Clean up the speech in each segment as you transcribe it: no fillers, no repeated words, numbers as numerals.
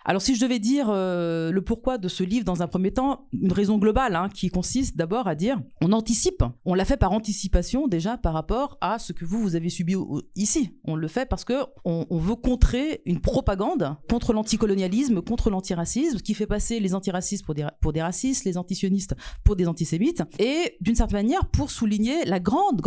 Alors si je devais dire le pourquoi de ce livre dans un premier temps, une raison globale qui consiste d'abord à dire on anticipe, on l'a fait par anticipation déjà par rapport à ce que vous avez subi ici. On le fait parce qu'on veut contrer une propagande contre l'anticolonialisme, contre l'antiracisme, qui fait passer les antiracistes pour des racistes, les antisionistes pour des antisémites, et d'une certaine manière pour souligner la grande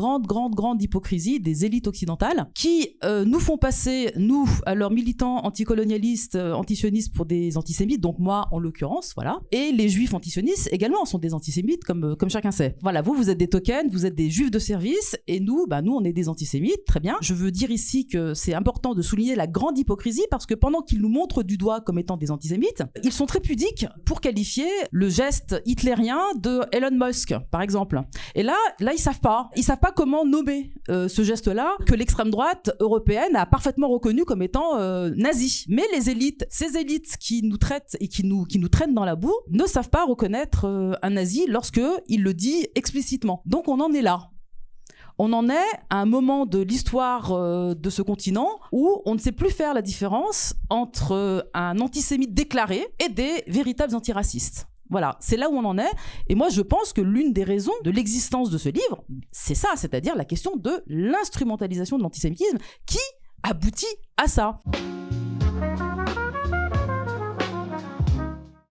hypocrisie des élites occidentales qui nous font passer, nous, alors militants anticolonialistes, antisionistes pour des antisémites, donc moi en l'occurrence, voilà, et les juifs antisionistes également sont des antisémites comme chacun sait. Voilà, vous êtes des tokens, vous êtes des juifs de service, et nous on est des antisémites, très bien. Je veux dire ici que c'est important de souligner la grande hypocrisie parce que pendant qu'ils nous montrent du doigt comme étant des antisémites, ils sont très pudiques pour qualifier le geste hitlérien de Elon Musk, par exemple. Et là ils savent pas comment nommer ce geste-là que l'extrême droite européenne a parfaitement reconnu comme étant nazi. Mais les élites, ces élites qui nous traitent et qui nous traînent dans la boue, ne savent pas reconnaître un nazi lorsque il le dit explicitement. Donc on en est là. On en est à un moment de l'histoire de ce continent où on ne sait plus faire la différence entre un antisémite déclaré et des véritables antiracistes. Voilà, c'est là où on en est. Et moi, je pense que l'une des raisons de l'existence de ce livre, c'est ça, c'est-à-dire la question de l'instrumentalisation de l'antisémitisme qui aboutit à ça.